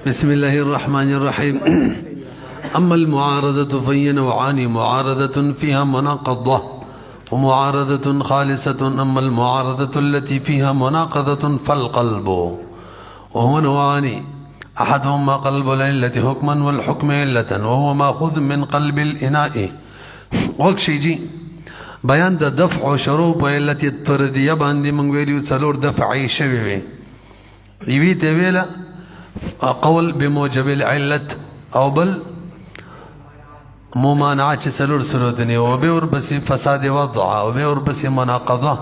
بسم الله الرحمن الرحيم. أما المعارضة فهي نوعان: معارضة فيها مناقضة ومعارضة خالصة. أما المعارضة التي فيها مناقضة فالقلب، وهو نوعان: أحدهما قلب العلة حكما والحكم علة، وهو ماخوذ من قلب الإناء. وكشيجي بیان د دفع و شروع په علت الطردیه باندې موږ ویلو څلور دفعې شوي وي. یوې ته ویله قول بموجب العلت، او بل ممانعه چې څلور صورتونه، او به ورپسې فساد وضع، او به ورپسې مناقضه،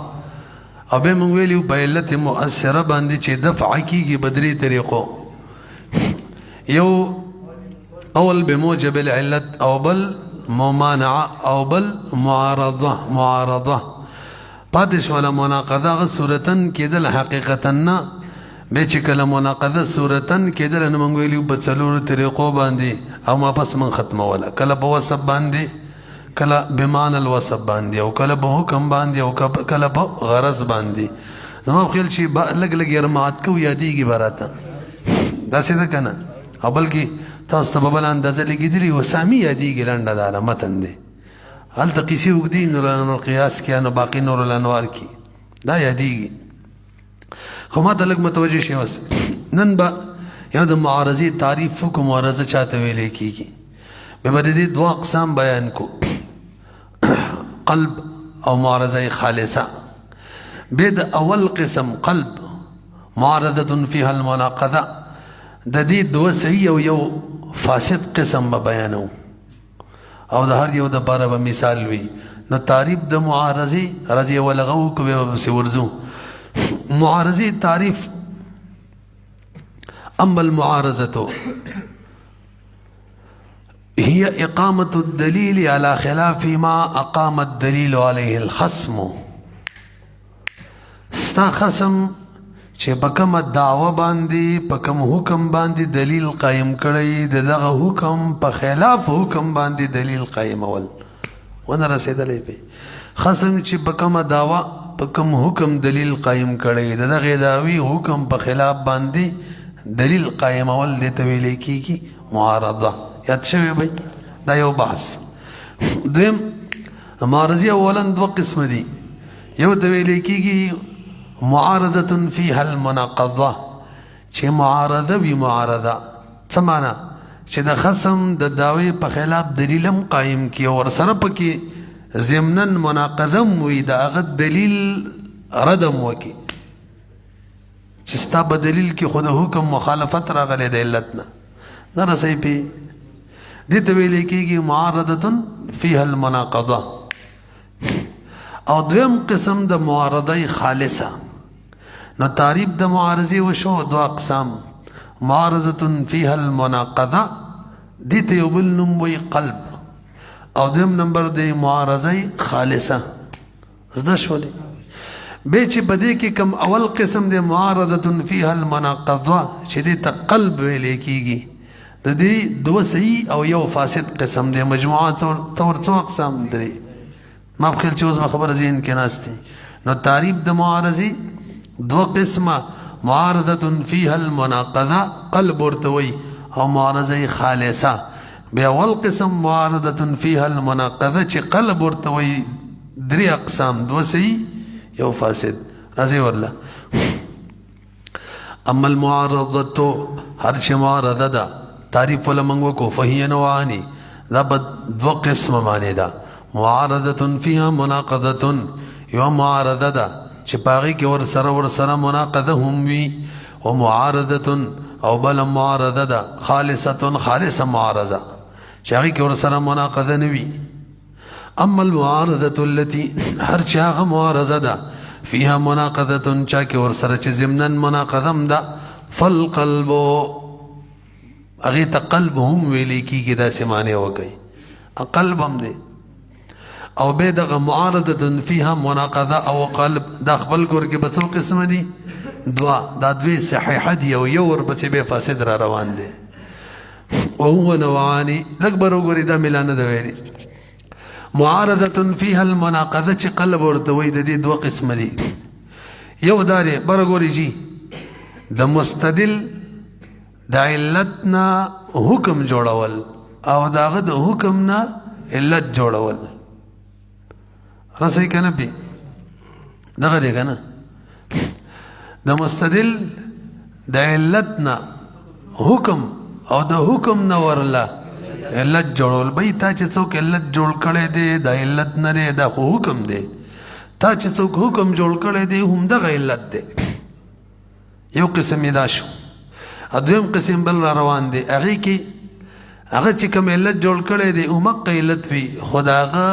او به موږ ویلو په علت مؤثره باندې چې دفع کیږي بدري طریقو. یو قول بموجب العلت، او بل ممانعه، او بل معارضه پاتش ولا مناقضه صورتن کېدل حقیقتا نه به چې کله مناقضه صورتن کېدل نو موږ ویلو په څلورو طریقو باندې، او ما پس من ختمه ولا کله په وسب باندې، کله بمعنى الوسب باندې، او کله په حکم باندې، او کله په غرض باندې. نو خپل شي لګ لګ رمات کو یادېږي براته دا څه ده کنه، او بلکې تاسو ته بل اندازه لګیدلی وسامي یادېږي لنډه داره متن دی هلته قیسې اوږدې نور القیاس کې، نو باقي نور الانوار کې دا یادېږي. خو ما ته لږ متوجه شي اوس نن به یو د معارضې تعریف وکړو. معارضه چاته ویلی کېږي؟ بیا به د دې دوه اقسام بیان کو: قلب او معارضه خالصه. بیا د اول قسم قلب معارضه فيها المناقضه، د دې دوه صحیح او یو فاسد قسم به بیانو، او د هر یو د پاره به مثال وي. نو تعریف د معارضه رضی ولغو کو به ورزو. معارضه تعریف: اما المعارضه هي اقامه الدليل على خلاف ما اقام الدليل عليه الخصم. ستا خصم چې په کومه دعوه باندې په کوم حکم باندې دلیل قایم کړی، دغه حکم په خلاف حکم باندې دلیل قایمول ونه رسېدلی پې. خصم چې په کومه دعوه په کوم حکم دلیل قایم کړی، دغه دعوی حکم په خلاف باندې دلیل قایمول دې ته ویلی کېږي معارضه. یاد شوی بی دا یو بحث. دویم معارضې اولا دوه قسم دي. یو ته ویلی کېږي معارضه فيها المناقضه، چې معارضه وی معارضه څه معنا چې د خصم د دعوی په خلاف دلیل هم قایم کی، او سره پکې ضمنن مناقضه وي، د هغه دلیل ردم وکي چې ستا په دلیل کې خود حکم مخالفت راغلی د علت نه رسوي پې. دې ته ویل کېږي معارضه فيها المناقضه. او دویم قسم د معارضه خالصه. نو تعریف د معارضه وشو دو اقسام: معارضه فيها المناقضه، دې ته یو بل نوم وایي قلب، او دویم نمبر د معارضه خالصه. زده شولې به چې په دې کې کوم اول قسم د معارضه فيها المناقضه چې دې ته قلب ویل کېږي، د دې دوه صحیح او یو فاسد قسم د مجموعه تور څو اقسام درې. ما بخیل چې اوس به خبره ذهن کې ناستي. نو تعریف د معارضه دو قسمه: معارضه فيها المناقضه قلب ورته وي، او معارضه خالصه. بیا اول قسم معارضه فيها المناقضه چې قلب ورته وي، درې اقسام: دو صحیح یو فاسد. راځي والله. اما المعارضه هر شي معارضه ده تعریف ولا منغو کو فهي نوعان، دا دو قسم معنی ده: معارضه فيها مناقضه، یو معارضه ده چې پاغي کې ور سره مناقضه هم وي، او معارضه او بل معارضه ده خالصه، خالصه معارضه چې هغه کې ور سره مناقضه نه وي. اما المعارضه التي هر چاغه معارضه ده فيها مناقضه چا کې ور سره چې ضمنن مناقضه ده، فالقلب هغه ته قلب هم ویل کېږي. دا سمانه وکي قلب هم دی. او به دغه معارضه فيها مناقضه او قلب د خپل ګور کې بڅو قسم دي؟ دوا. دا دوی صحیح دي او یو ورپسې به فاسد را روان دي. او هو نوعان لکبر وګوري دا ملانه ده ویلي. معارضه فيها المناقضه چې قلب ورته وي، د دې دوه قسم دي. یو داري برګوري جی د مستدل د علت نه حکم جوړول او داغه د حکم نه علت جوړول رسې کنه پی دغه دی کنه د مستدل د علت نه حکم او د حکم نه ورله علت جوړول به تا چې څوک علت جوړ کړي دی د علت نه دی د حکم دی تا چې څوک حکم جوړ کړي دی هم دغه علت دی یو قسم دا شو دویم قسم بل را روان دی هغه کې هغه چې کوم علت جوړ کړي دی اومق علت وی خداغه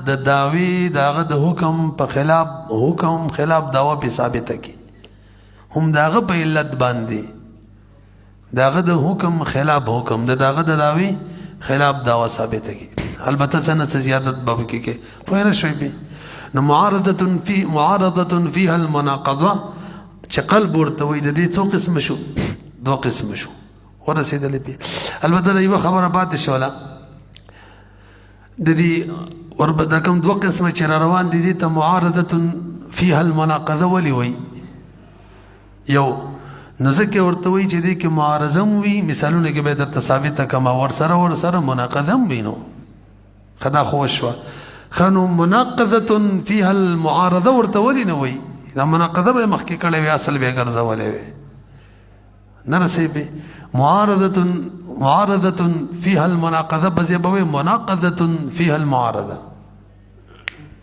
د داوی داغه د حکم په خلاف حکم خلاف داوا په ثابته کی هم داغه په علت باندې داغه د حکم خلاف حکم داغه د داوی خلاف داوا ثابته کی البته څنګه زیادت به کې فین شوی به نو معارضه فيها المناقضه چې قلب ورته وي د دې څو قسم شو دو قسم شو ورسېدلې په البته یو خبره پاتې شوله د دې وربدا کوم دو قسم چې روان دي دي ته معارضه فيها المناقضه ولي وي یو نو ځکه ورته وي چې دې کې معارضه وي مثالونه کې به درته ثابته کما ور سره مناقضه وینو خدا خو شو خنو مناقضه فيها المعارضه ورته ولي نه وي دا مناقضه به مخکې کړي وي اصل به ګرځولې وي نه رسې به معارضه فيها المناقضه بزيبوي مناقضه فيها المعارضه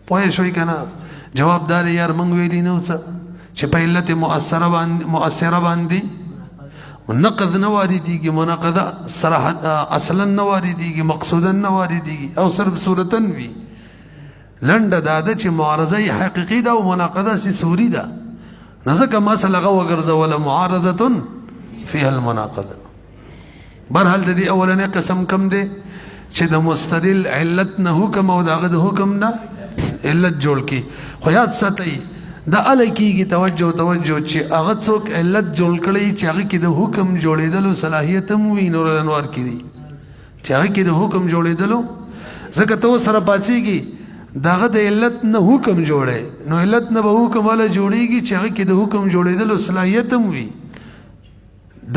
پوه شوي کنه جوابدار یار منګ ویلی نو څه چې په علت مؤثره باندې نقض نه واردېږي مناقضه صراحت اصلا نه واردېږي مقصودا نه واردېږي او صرف صورتن وي لنډه دا ده چې معارضه حقیقي ده او مناقضه سي صوري ده نزدکه مسله غو ګرځوله معارضه فيها المناقضه برحال د دې اولنې قسم کم دی چې د مستدل علت نه حکم او دغه د حکم نه علت جوړ کی خو یاد ساتئ دا الکیږي توجه چې هغه څوک علت جوړ کړي چې هغه کې د حکم جوړېدلو صلاحیت هم وي نور انوار کړي چې هغه کې د حکم جوړېدلو ځکه ته سره پاتېږي داغه د علت نه حکم جوړه نو علت نه به حکم والا جوړيږي چې هغه کې د حکم جوړېدلو صلاحیت هم وي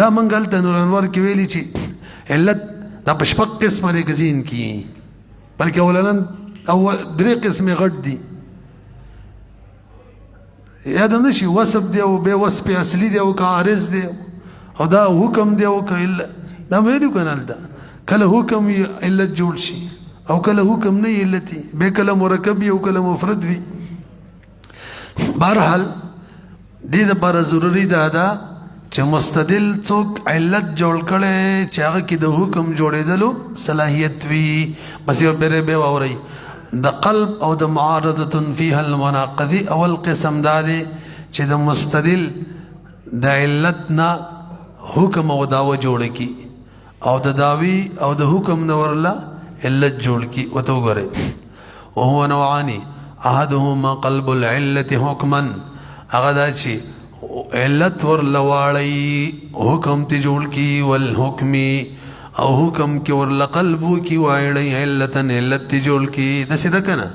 دا منګل ته نور انوار کې ویلي چې علت دا پشپق قسمه لري کی بلکې اولنن او درې قسمه غټ دي یاد هم نشي وصف دی او به وصف اصلي دی او عارض دی او دا حکم دی او کله دا ویلو کنه دا کله حکم علت جوړ شي او کله حکم نه علتي به کله مرکب او کله مفرد وي بهرحال دې لپاره ضروری ده چې مستدل څوک علت جوړ کړي چې هغه کې د حکم جوړېدلو صلاحیت وي بس یو به اوري د قلب او د معارضه فيها المناقضه اول قسم دا دی چې د مستدل د علت نه حکم او داوا جوړ کی او د داوی او د حکم نه ورلا علت جوړ کی وته وګوره وهو نوعاني احدهما قلب العله حكما هغه دا چې علت ور لواړی حکم ته جوړ کی والحکم او حکم کې ور لقلب کی وایړی علتن علت ته جوړ کی د څه کنه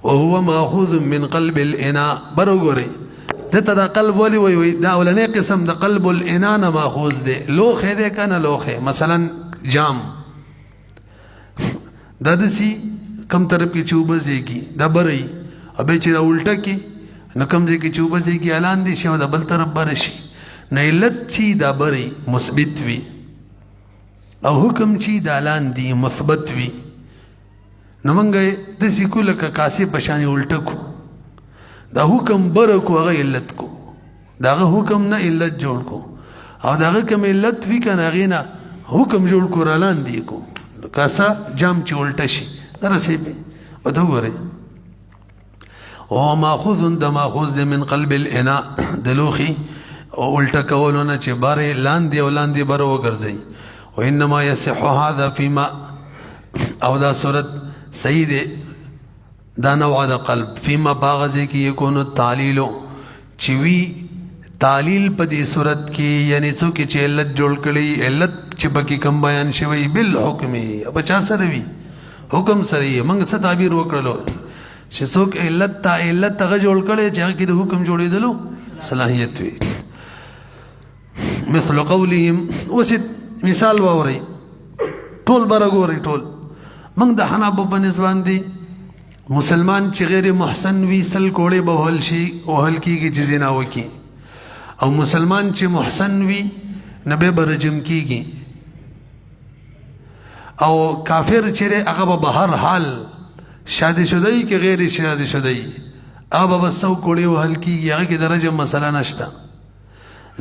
وهو ماخوذ من قلب الاناء برګوري دته دا قلب ولي وي دا ولنې قسم د قلب الاناء نه ماخوذ دی لوخه دی کنه لوخه مثلا جام دا دسی کم طرف کی چوبه زیږي دا بري ابه چې دا الټه کی نو کم ځای کې چوبه زیږي اعلان دي شو دا بل طرف بر شي نه علت چې دا بري مثبت وي او حکم چې دا اعلان دي مثبت وي نو مونږه د سیکول کا کاسه پشانې الټه کو دا حکم بر کو هغه علت کو دا حکم نه علت جوړ کو او دا کوم علت وی کنه غینا حکم جوړ کو اعلان دي کو کاسا جام چې الټه شي درسه به وته وره او ماخذ د ماخذ من قلب الاناء دلوخي او الټه کولونه چې باره لاندې او لاندې بر وګرځي وانما يصح هذا فيما او دا صورت سید دا نوع د قلب فيما باغذ کی يكون التعليل چوي تعلیل په دې صورت کې یعنی څوک چې علت جوړ کړي علت چې پکې کم بیان شوی بالحکم په چا سره وي حکم سره موږ څه تعبیر وکړلو چې څوک علت هغه جوړ کړي چې هغه د حکم جوړېدلو صلاحیت وي مثل قولهم وسید مثال واوري ټول برګوري ټول موږ د حنابو په نسبت دي مسلمان چې غیر محسن وي سل کوړې به وهل شي وهل کېږي چې زنا وکړي او مسلمان چې محسن وي نه به رجم کېږي او کافر چې هغه به بهر حال شادي شدی کې غیر شادي شدی هغه به سو کوړې وهل کېږي هغه کې د رجم مسله نشته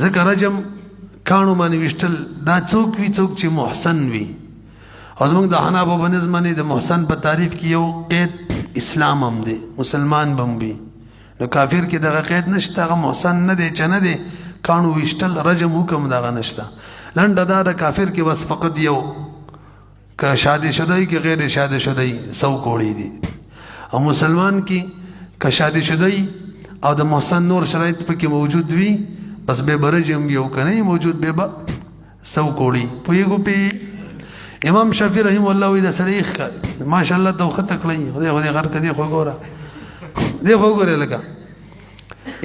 ځکه رجم کانو باندې وشتل دا څوک وي څوک چې محسن وي او زموږ د حنابو په نظم باندې د محسن په تعریف کې یو قید اسلام هم دی مسلمان به هم وي نو کافر کې دغه قید نشته هغه محسن نه دی چې نه دی کانو وشتل رجم حکم دغه نشته لنډه دا د کافر کې بس فقط یو که شادي شدی کې غیر شادي شدی سو کوړی دي او مسلمان کې که شادي شدی او د محسن نور شرایط پکې موجود وي بس به برجم یو کنه موجود به سو کوړی پویګو په امام شافعي رحم الله وی دا سړی ماشاءالله توخه تکړی خدای غر کدي خو ګوره دی خو ګوره لکه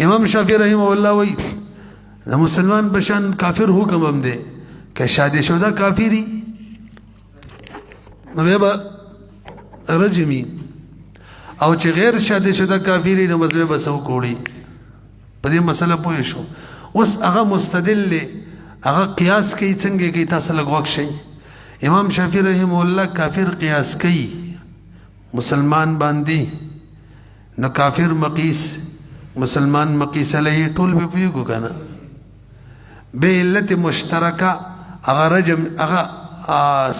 امام شافعي رحم الله وی د مسلمان بشان کافر حکم هم دی که شادي شوه کافری نو به رجمی او چې غیر شادي شوه کافری نو مزه به سو کوړی په دې مسله پوه شو اوس هغه مستدل هغه قیاس کوي څنګه کوي تاسو لږ شي امام شافعي رحم الله کافر قیاس کوي مسلمان باندې نو کافر مقیس مسلمان مقیس علیه ټول به پیګو کنه به علت مشترکه هغه رجم هغه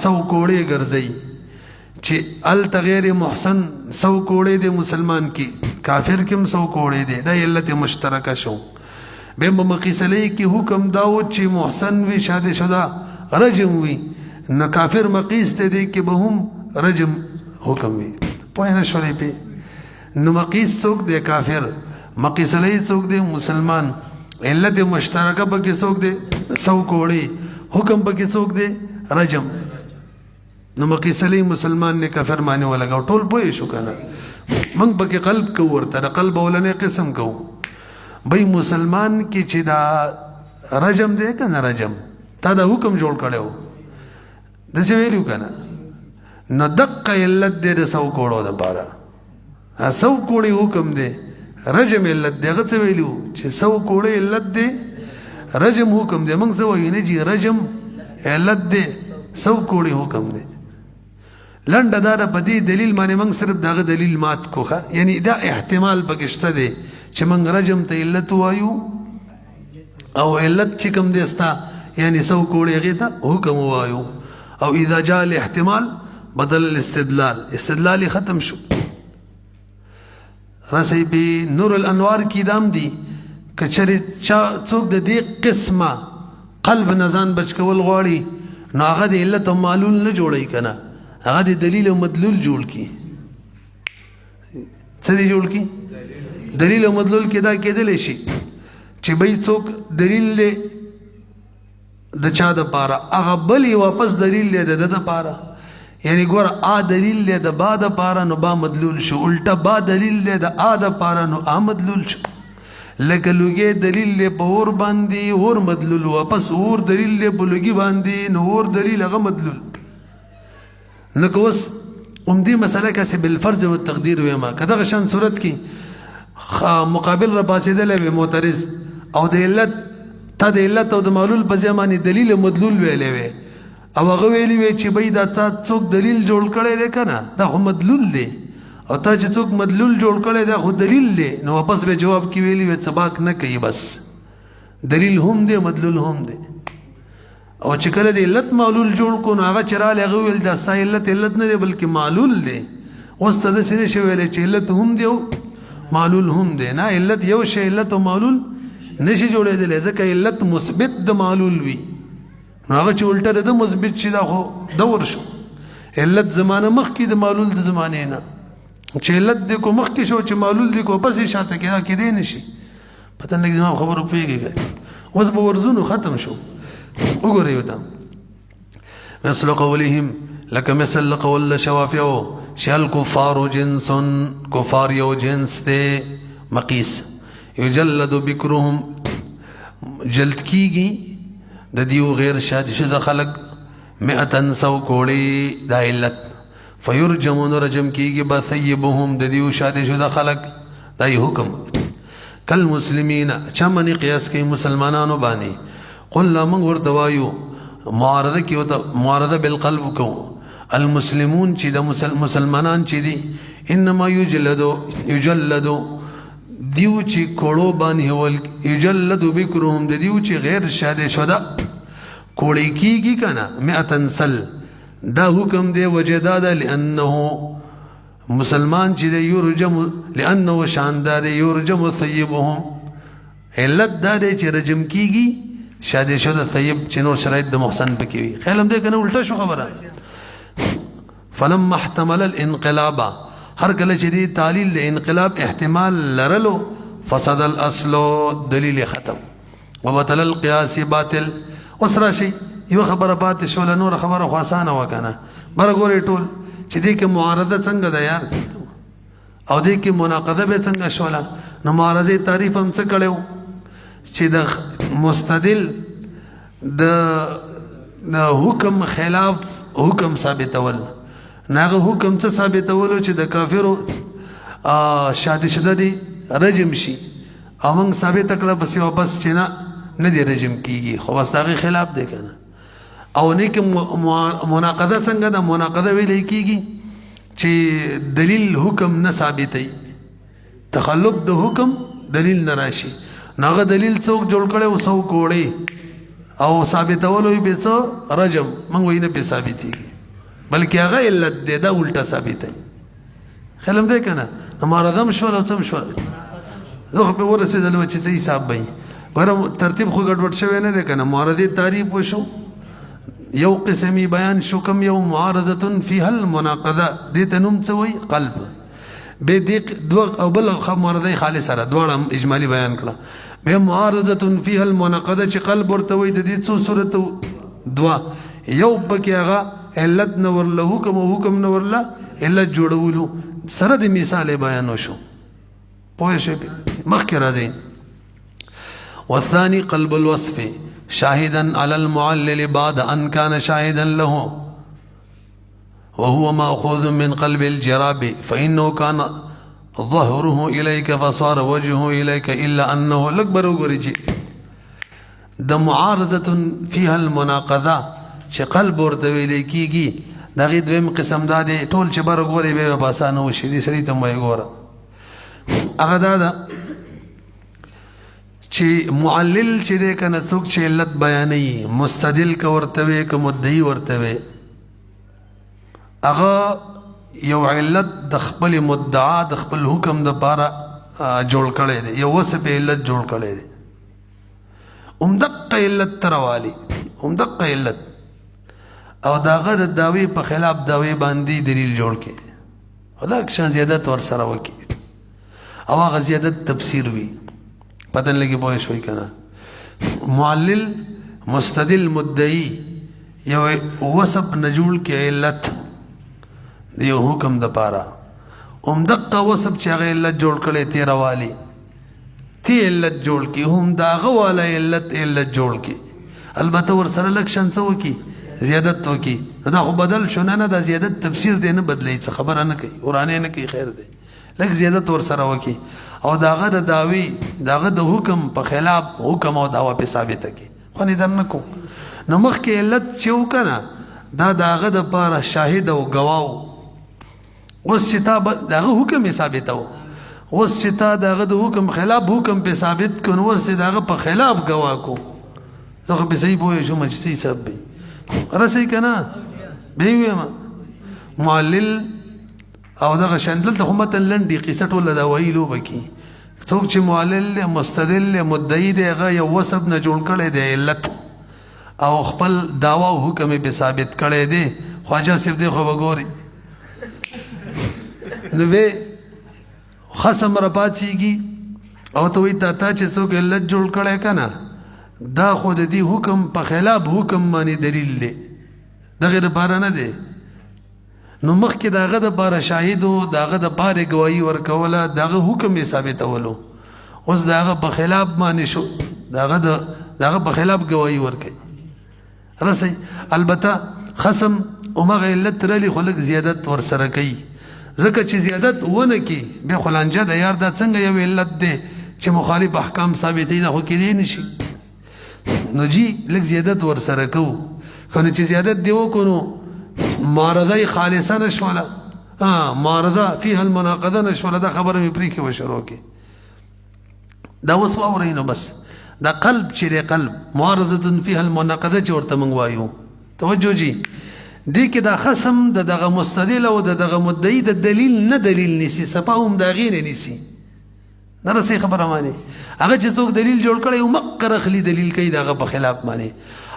سو کوړې ګرځي چې ال تغیر محسن سو کوړې د مسلمان کې کافر کوم سو کوړې دي د علت مشترکه شو به مقیس علیه کې حکم داو چې محسن وی شادي شدا رجم وی نو کافر مقیس ته دی کې به هم رجم حکم وي پوه نه شولې په نو مقیس څوک دی کافر مقیس علیه څوک دی مسلمان علت مشترکه پکې څوک دی سو کوړې حکم پکې څوک دی رجم نو مقیس علیه مسلمان نه کافر معنی ولګاو ټول پوه شو کنه موږ پکې قلب کو ورته د قلب ولنې قسم کو بای مسلمان کې چې دا رجم دی کنه رجم تا دا حکم جوړ کړو د څه ویلو کنه نو دقه علت دې د سو کوړو د پاره سو کوړي حکم دی رجم علت دې څه ویلو چې سو کوړي علت دی رجم حکم دی موږ څه وایو نه جی رجم علت دی سو کوړي حکم دی لنډه دا د بدی دلیل باندې موږ صرف دغه دلیل مات کوخه یعنی دا احتمال پکشته دی چې موږ رجم ته علت وایو او علت چې کوم دی ستا یعنی سو کوړي هغه ته حکم وایو او اذا جاء الاحتمال بدل الاستدلال استدلال ختم شو رسی به نور الانوار کی دام دی کچری څوک د دې قسمه قلب نزان بچ کول غواړي نو هغه د علت او معلول نه جوړی کنه هغه د دلیل او مدلول جوړ کی څه دی جوړ کی دلیل او مدلول کې دا کېدل شي چې به څوک دلیل له د چا د پاره هغه بلی واپس دلیل له د پاره یعنی ګور ا دلیل له د با د پاره نو با مدلول شو الټا با دلیل له د ا د پاره نو ا مدلول شو لکه لوګي دلیل له پور باندې اور مدلول واپس اور دلیل له بلوګي باندې نو اور دلیل هغه مدلول نو کوس دې مسله کسه بالفرض او التقدير وما کداغه شان صورت کې مقابل را پاسېدل به معترض او د علت تا د علت او د معلول په ځمانه دلیل مدلول ویلې وي او هغه ویلې وي چې بای دا تا څوک دلیل جوړ کړي دی کنه دا خو مدلول دی او تا چې څوک مدلول جوړ کړي دا خو دلیل دی نو واپس به جواب کې ویلې وي سباق نه کوي بس دلیل هم دی مدلول هم دی او چې کله د علت معلول جوړ کو نو هغه چراله هغه ویل دا سا علت نه دی بلکې معلول دی اوس ته د سینې شویل چې علت هم دی او معلول هم دی نه علت یو شی علت او معلول نشي جوړېدل ځکه علت مثبت د معلول وي نو هغه چې الټه د مثبت شي دا خو دور شو علت زمانه مخکې د معلول د زمانه نه چې علت د کو مخکې شو چې معلول د کو پسې شاته کې دی نشي پته نه زما خبرو پیږي اوس به ورزونو ختم شو وګورئ وتا مثل قولهم لك مثل قول الشوافع شال كفار جنس كفار یو جنس ته مقیس یجلد بکرهم جلد کیږي د دیو غیر شادي شده خلق 100 کوړي دا علت فیرجمون رجم کیږي بثیبهم د دیو شادي شده خلق دای حکم کل مسلمین چمنی قیاس کوي مسلمانانو باندې قل لا من ورته وایو معارضه کی وته معارضه بالقلب کو المسلمون چې د مسلمانان چې دي انما یجلدو دیو چې کوړو باندې ول یجلد بکرهم د دیو چې غیر شاده شده کوړی کیږي کنه 100 سل دا حکم دی وجداد لانه مسلمان چې یرجم لانه شاندار یرجم ثیبهم علت دا دی چې رجم کیږي شاده شده ثیب چې نور شرایط د محسن پکې وي خیالم دې کنه الټه شو خبره فلما احتمل الانقلاب هر کله چې دی تعلیل د انقلاب احتمال لرلو فسد الاصل دلیل ختم وبطل القياس باطل وسره شي یو خبره پاتې شو له نور خبره خاصانه وکنه برګوري ټول چې دې کې معارضه څنګه ده یار او دې کې مناقضه به څنګه شوله نو معارضه تعریف هم څه کړو چې د مستدل د حکم خلاف حکم ثابتول ناغه حکم څه ثابتولو چې د کافرو شادي شده دي رجم شي او موږ ثابت کړه بس یو بس چې نه دی رجم کیږي خو بس هغه خلاف دی کنه او نه کې مناقضه څنګه د مناقضه ویل کیږي چې دلیل حکم نه ثابتي تخلف د حکم دلیل نه راشي ناغه دلیل څوک جوړ کړي او څوک کوړي او ثابتولو به څه رجم موږ وینه به ثابتيږي بلکې هغه علت دی دا الټا ثابتي خلم دی کنه معارضه مشول او څه مشول زه په ورسېدل چې څه حساب وي ورم ترتیب خو ګډوډ شوی نه دی کنه معارضه تعریف وشو یو قسمی بیان شو کم یو معارضه فيها المناقضه دې تنوم څه وي قلب به دې دو او بل معارضه خالص سره دواړه اجمالی بیان کړه به معارضه فيها المناقضه چې قلب ورته وي د دې څو صورت دوا یو پکې هغه علت نور له حکم او حکم نور له علت جوړولو سره د مثال بیان وشو پوه شئ مخکې راځي والثاني قلب الوصف شاهدا على المعلل بعد ان كان شاهدا له وهو ماخوذ من قلب الجراب فانه كان ظهره اليك فصار وجهه اليك الا انه الاكبر غريجي د معارضه فيها المناقضه چې قلب ورته ویل کیږي دغه دویم قسم دا دی ټول چې بر غوري به باسانه وشي دي سړی ته مې ګوره هغه دا چې معلل چې د کنه څوک چې علت بیانې مستدل کا ورته وي که مدعي ورته وي هغه یو علت د خپل مدعا د خپل حکم د پاره جوړ کړي دي یو وسه په علت جوړ کړي دي دقه علت تروالي دقه علت او داغه د داوی په خلاف داوی باندې دلیل جوړ کړي هلاک شان زیادت ور سره وکي او هغه زیادت تفسیر وي پتن لګي پوه شوي کنه معلل مستدل مدعي یو وسب نجول کې علت دیو حکم د پاره دقه وسب چې هغه علت جوړ کړي تیروالی تی علت جوړ کی هم داغه والا علت جوړ کی البته ور سره لکشن څه وکي زیادت وکي دا خو بدل شو نه دا زیادت تفسیر دی نه بدلی څه خبره نه کوي قران نه کوي خیر دی لکه زیادت ور سره وکي او داغه د داوی داغه د حکم په خلاف حکم او داوا په ثابته کی خو نه درنه کو نو مخ کې علت چې وکنه دا داغه د پاره شاهد او گواو اوس چې تا داغه حکم ثابته و اوس چې تا داغه د حکم خلاف حکم په ثابت کړو اوس داغه په خلاف گوا کو زه به صحیح پوه شوم چې څه حساب به راسي کنه به ویم معلل او دغه شندل ته همت لنډي قصه ټول دا ویلو بکی څوک چې معلل مستدل مدعي دی هغه یو وسب نه جوړ کړي دی علت او خپل داوا او حکم به ثابت کړي دی خواجه صاحب دی خو وګوري نو به خصم را پاتېږي او ته وي تا چې څوک علت جوړ کړي کنه دا خود دی حکم په خلاف حکم باندې دلیل دی دغه لپاره نه دی نو مخکې داغه د بار شاهد او داغه د بار گواہی ورکوله داغه حکم یې ثابتولو اوس داغه په خلاف باندې شو داغه په خلاف گواہی ورکړي رسي البته خصم اومغه علت رلی خو لږ زیادت ورسره کوي ځکه چې زیادت ونه کی بیا خو لانجه د یار دا څنګه یو علت دی چې مخالف احکام ثابتې دا خو کېدی نشي نو جی لږ زیادت ورسره کوو خو نه چې زیادت دی وکړو نو معارضه خالصه نشوله معارضه فيها المناقضه نشوله دا خبره مې پرې کې وشروع کې دا اوس واورئ نو بس دا قلب چې دی قلب معارضه فيها المناقضه چې ورته موږ وایو توجه جی دې کې دا خصم د دغه مستدل او د دغه مدعي د دلیل نه دلیل نیسي صفا هم د هغې نه نیسي نه رسې خبره مانې هغه چې څوک دلیل جوړ کړی او مقر اخلي دلیل کوي د هغه په خلاف مانې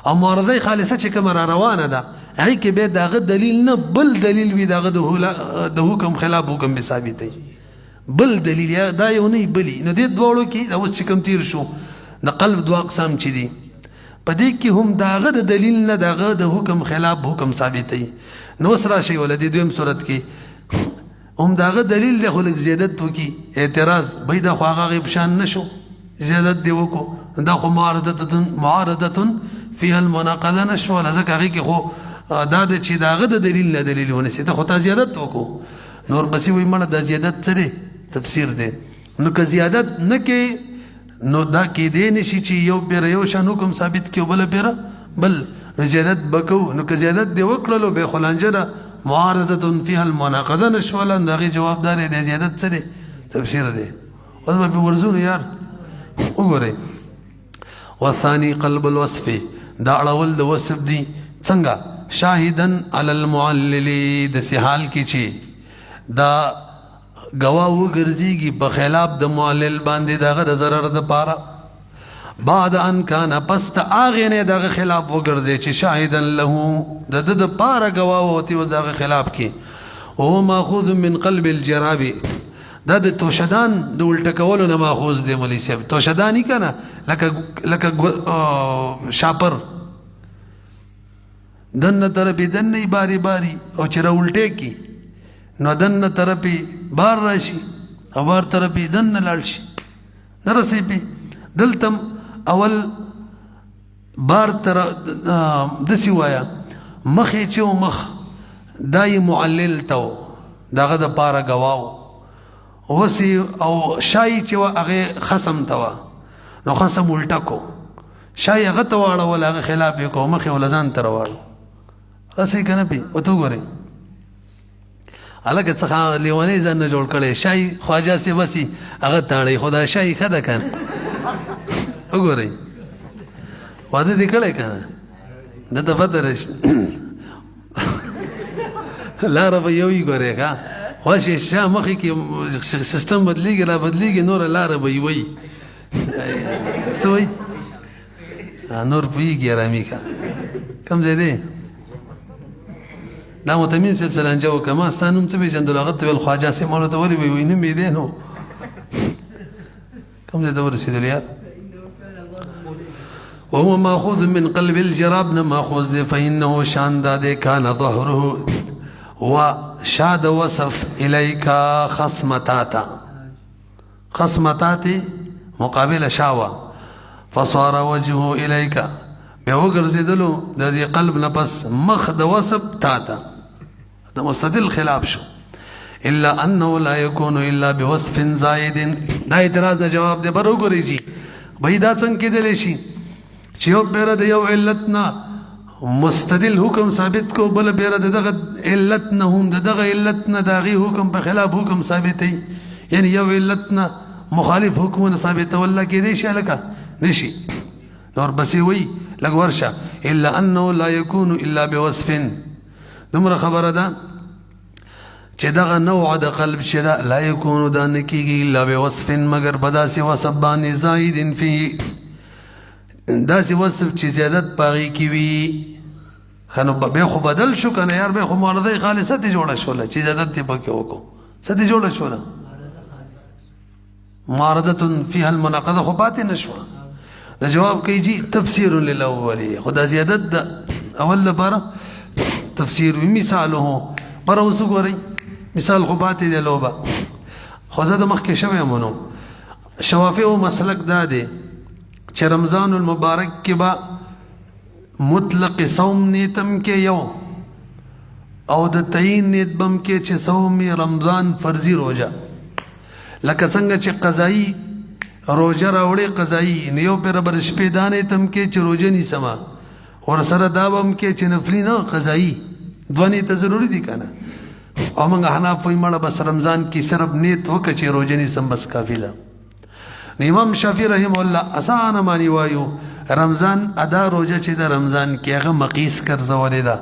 او معارضه خالصه چې کومه را روانه ده هغې کې بیا د هغه دلیل نه بل دلیل وي د هغه د حکم خلاف حکم به ثابتوي بل دلیل یا دا یو نه بلی نو دې دواړو کې دا اوس چې کوم تیر شو د قلب دوه اقسام چې دي په دې کې هم د هغه د دلیل نه د هغه د حکم خلاف حکم ثابتوي نو اوس راشئ ولا د دویم صورت کې هم د هغه دلیل دی خو لږ زیادت وکړي اعتراض بهی دا خو هغه غیب شان نشو زیادت دی وکړو دا خو معارضه فيها المناقضه نشوله ځکه هغې کې خو دا د چې د هغه د دلیل نه دلیل ونیسي ته خو تا زیادت وکړو نور پسې وایي مړه دا زیادت څه دی تفسیر دی نو که زیادت نه کې نو دا کېدی نشي چې یو پیره یو شان حکم ثابت کړي بله پیره بل نو زیادت به کوو نو که زیادت دې وکړلو بیا خو لانجه ده معارضه فيها المناقضه نشوله د هغې جواب دا دی زیادت څه دی تفسیر دی اوس به پې ورځو نو یار وګورئ والثاني قلب الوصف دا اړول د وصف دی څنګه شاهدن علی المعلل داسې حال کې چې دا گواه وګرځيږي په خلاف د معلل باندې دغه د ضرر د پاره بعد ان کان پس ته هغې نه دغه خلاف وګرځي چې شاهدن له د پاره گواه وتی و دغه خلاف کې او ماخوذ من قلب الجراب دا د توشدان د الټه کولو نه ماخوذ دی مولوي صاحب توشدانی کنه لکه شاپر دنه طرفې دنه باری باری او چې راولټې کی نو دنه طرفې بار راشي او بار طرفې دنه لاړ شي نه رسې پې دلته اول بار تر داسې وایه مخې چې و مخ دا یې معلل ته و د هغه دپاره ګواه وسې او شای چې وه هغې خصم ته وه نو خصم الټه کو شای هغه ته واړول هغه خلاف یې کو مخې ول ځان ته راواړو رسې که نه پې ورته وګورئ هلکه څخه لیونی ځان نه جوړ کړی شای خواجه صاحب هسې هغه تاړی خو دا شای ښه ده که نه وګورئ واده دې کړی که نه دته پته راشي لاره به یو وي ګورئ ښه خواشې شا مخې کې سیستم بدلیږي را بدلیږي نوره لاره به یوی څه وایي نور پوهېږي ارامي ښه کوم ځای دی دا متمیم صاحب سلانجه وکړه ما ستا نوم څه پېژندلو هغه ته ویل خواجه صاحب ما ورته ولې وایي نوم یې دی نو کوم ځای ته ورسېدلو یار وهو ماخوذ من قلب الجراب نه ماخوذ دی فإنه شان دا دی کان ظهره وشاد وصف إليك خصمتاتا خصمتاتي مقابل شاوة فصار وجهه إليك بيوغرزدلو دا دي قلب نفس مخ دا وصف تاتا دا مستدل خلاف شو إلا أنه لا يكون إلا بوصف زائد دا اعتراض دا جواب دے برو گری جی بھئی دا څنګه کېدلی شي چې یو پیره د یو علت نه مستدل حکم ثابت کو بل پیره دغه علت نه هم دغه علت نه داغي حکم په خلاف حکم ثابتي یعنی یو علت نه مخالف حکم ثابت والله کې دي شالکه نشي نور بس وی لګ ورشه الا انه لا يكون الا بوصف دمر خبره ده چې دغه نوع د قلب چې لا يكون دا نکیږي الا بوصف مگر بداسي وصبان زائد فيه داسې وصف چې زیادت پاغي کې وي خنو به خو بدل شو کنه یار به خو معارضه خالصه ته جوړه شوله چې زیادت ته پکې وکړو څه ته جوړه شوله معارضه فيها المناقضه خو پاتې نشوه دا جواب کوي جی تفسیر للاول خدا زیادت د اول لپاره تفسیر مثاله پر اوس ګورئ مثال خو پاتې دی لوبه خو زه د مخکې شوی مونو شوافی او مسلک دا دی چې رمضان المبارک کې با مطلق صوم نیتم کې یو او د تعین نیت بم کې چې صوم رمضان فرضي روزه لکه څنګه چې قضایي روزه راوړې قضایي نیو پر بر شپې دانې تم کې چې روزه نیسما ور سره دا بم کې چې نفلی نه قضایي دوانی ته ضروری دي کنه او موږ حناف وایي مړه بس رمضان کې صرف نیت وکړه چې روزه نیسم بس کافی ده. امام شافعي رحم الله اسانه معنی وایو رمضان ادا روزه چې د رمضان کې هغه مقیس ګرځولې ده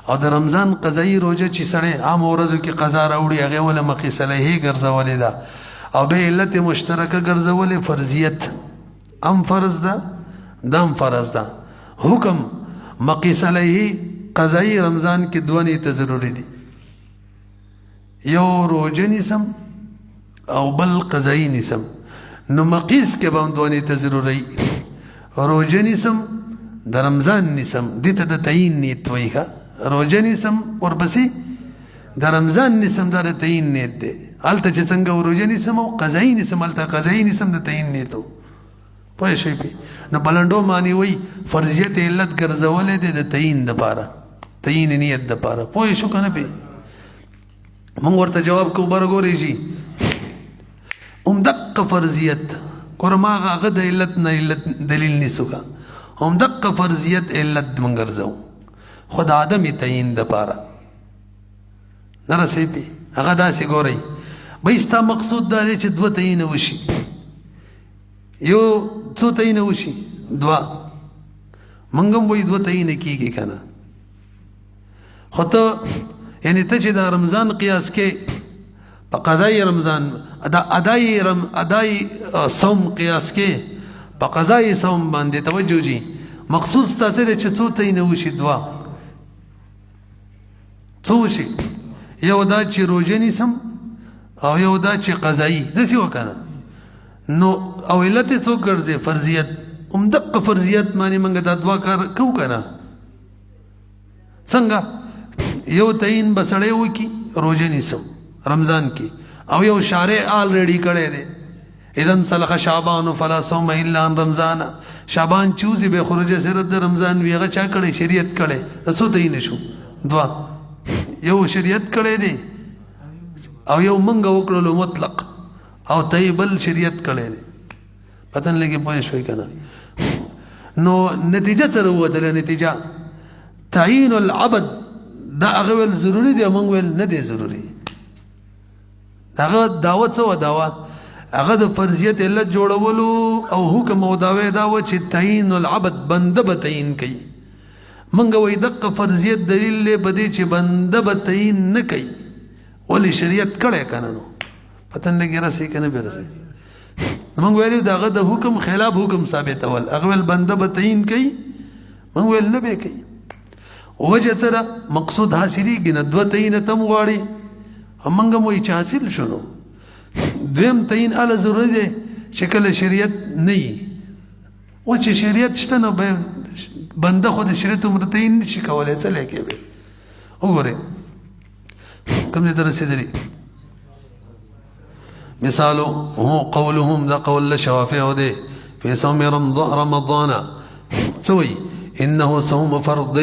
او د رمضان قضایي روزه چې سړی عام ورځو کې قضا راوړي هغه ولا مقیس علیه ګرځولې ده او به علت مشترکه ګرځولې فرضیت ام فرض ده دم فرض ده حکم مقیس علیه قضایي رمضان کې دوه ته ضروری دي یو روزه نیسم او بل قضایي نیسم نو مقیس کې به دوه ته ضروری روزه نیسم د رمضان نیسم دې ته د تعین نیت وایي روزه نیسم ورپسې د رمضان نیسم دا د تعین نیت دی هلته چې څنګه روزه نیسم او قضایي نیسم هلته قضایي نیسم د تعین نیت و پوه شوئ پې نو بلنډو معنی وایي فرضیت علت ګرځولی دی د تعین دپاره تعین نیت دپاره پوه شو که نه پې موږ ورته جواب کو بره ګورئ شي همدقه فرضیت ګوره ما هغه د علت نه علت دلیل نیسو که همدقه فرضیت علت موږ ګرځو خو د عدم تعین دپاره نه رسئ پې هغه داسې ګورئ بھئی ستا مقصود دا دی چې دوه تعینه وشي یو څو تعینه وشي دوه موږ هم وایي دوه تعینه کېږي که نه خو ته یعنې ته چې دا رمضان قیاس کې په قضایي رمضان دا ادایي صوم قیاس کې په قضایي صوم باندې توجه جي مقصود ستا څه دی چې څو تعینه وشي دوه څو وشي یو دا چې روزه نیسم او یو دا چې قضایي داسې وکنه نو او علت یې څوک ګرځي فرضیت همدقه فرضیت باندې موږ دا دوه کار کوو که نه څنګه یو تعین به سړی وکړي روزه نیسم رمضان کې او یو شارع آلریډي کړی دی اذن سلخ شعبان فلا صوم الا عن رمضان شعبان چوزي به خروجه صرف د رمضان وی هغه چا کړی شریعت کړی څو تعین شو دوه یو شریعت کړی دی او یو منګه وکړلو مطلق او بل شریعت کړی دی پتن لګي پوه شوي که نه نو نتیجه څه راووتله نتیجه تعین العبد دا هغه ویل ضروري دی او موږ ویل نه دی ضروري هغه دعوه څه وه دعوه هغه د فرضیت علت جوړولو او حکم او دعوه دا وه چې تعین العبد بنده به تعین کوي منګه وایي دقه فرضیت دلیل دی په دې چې بنده به تعین نه کوي ولې شریعت کړی که نه نو پتن لګي رسئ که نه بې رسئ موږ ویلي د هغه د حکم خلاف حکم ثابتول هغه ویل بنده به تعین کوي موږ ویل نه به کوي وجه څه ده مقصود حاصلېږي نه دوه تعینه ته م غواړي موږ هم وایي چې حاصل شو نو دویم تعین هله ضروري دی چې کله شریعت نه وي و چې شریعت شته نو بنده خو د شریعت عمره تعین نه شي کولی څه لیکې به وګورئ کوم ځای ته رسېدلي مثالو هو قولهم دا قول شوافع دی في صوم رمضان څه وایي انه صوم فرض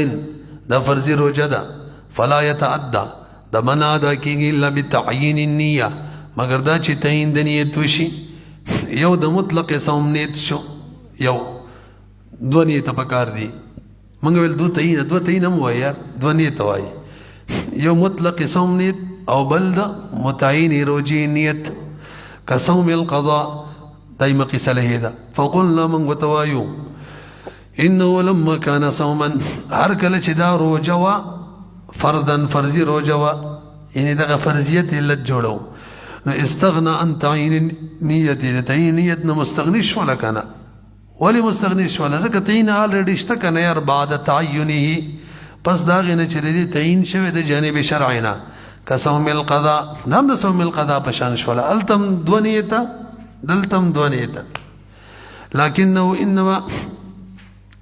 دا فرضي روزه ده فلا يتعدى دا منع ادا کېږي الا بتعیین النیه مگر دا چې تعین د نیت وشي یو د مطلق صوم نیت شو یو دوه نیته پکار دي موږ ویل دوه تعین هم وایي یار دوه نیته وایي یو مطلق صوم نیت او بل د متعین روزې نیت كصوم القضاء دايما قيس له ده فقلنا من وتوايو انه لما كان صوما هركل چدا روجوا فرضا فرضي روجوا يعني دغه فرضيت الا جوړو نو استغنى عن تعيين نيته تعيين نيتنا مستغني شو ولا كان ولي مستغني شو ولا ځکه تعين already شته کنه یار بعد تعينه پس داغه نه چې دې تعین شوه د جانب شرعنا كصوم القضاء نام د صوم القضاء پشان شولا التم دونیتا دلتم دونیتا لكنه انما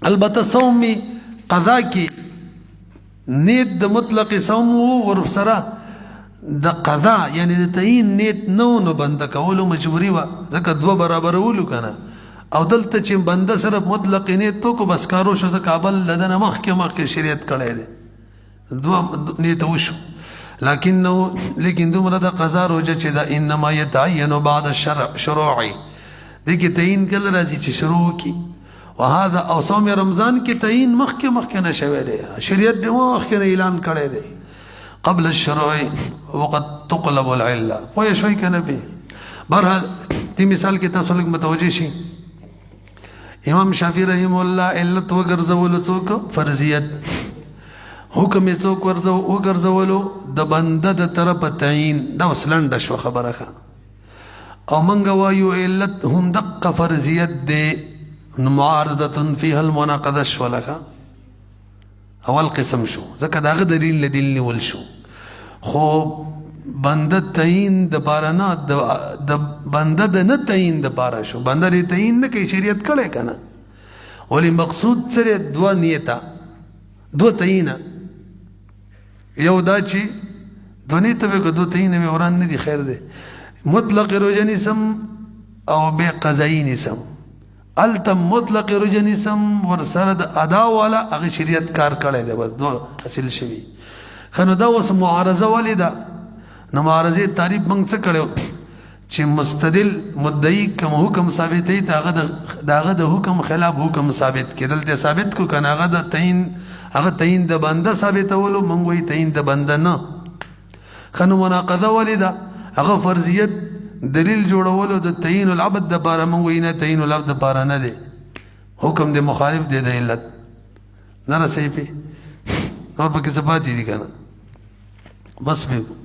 البته صوم قضاء کی نیت د مطلق صوم ور سره د قضاء یعنی د تعین نیت نو بند کولو مجبوری و ځکه دوه برابر ولو کنه او دلته چې بنده صرف مطلق نیت تو کو بس کارو شو کابل لدن مخکې شریعت کړی دی دوه نیت وشو لیکن دومره د قضا روجه چې دا انما يتعين بعد شروعي دې کې تعین کله راځي چې شروع کی وهذا او صوم رمضان کې تعین مخکې نه شوی دی شریعت دې مخکې اعلان کړی دی قبل الشروع وقد تقلب العله پوه شوي کنه به بهرحال دې مثال کې تاسو لږ متوجه شئ امام شافعي رحم الله علت وګرځولو څوک فرضیت حکم یې څوک وګرځولو د بنده د طرفه تعین دا اوس لنډه شوه خبره ښه او موږ وایو علت هم دقه فرضیت دی نو معارضه فيها المناقضه شوه لکه اول قسم شو ځکه د هغه دلیل له دلیل نیول شو خو بنده تعین د پاره نه د بنده د نه تعین د پاره شو بنده دې تعین نه کوي شریعت کړی که نه ولی مقصود سره دوه نیته دوه تعینه یو دا چې دوه نیته به که دوه تعینه به وران نه دي خیر دی مطلق روژه نیسم او بې قضایي نیسم هلته مطلق روژه نیسم ورسره د ادا والا هغه شریعت کار کړی دی بس دوه حاصل شوي ښه نو دا اوس معارضه ولې ده نو معارضې تعریف موږ څه کړی چې مستدل مدعي کوم حکم ثابتوي د هغه د حکم خلاف حکم ثابت کېدل ته ثابت کو که نه هغه تعین د بنده ثابتولو موږ وایي تعین د بنده نه ښه نو مناقضه ولې ده هغه فرضیت دلیل جوړولو د تعین العبد دپاره موږ وایي نه تعین العبد دپاره نه دی حکم د مخالف دی د علت نه رسوي پې نور پکې څه پاتې دي که نه بس پې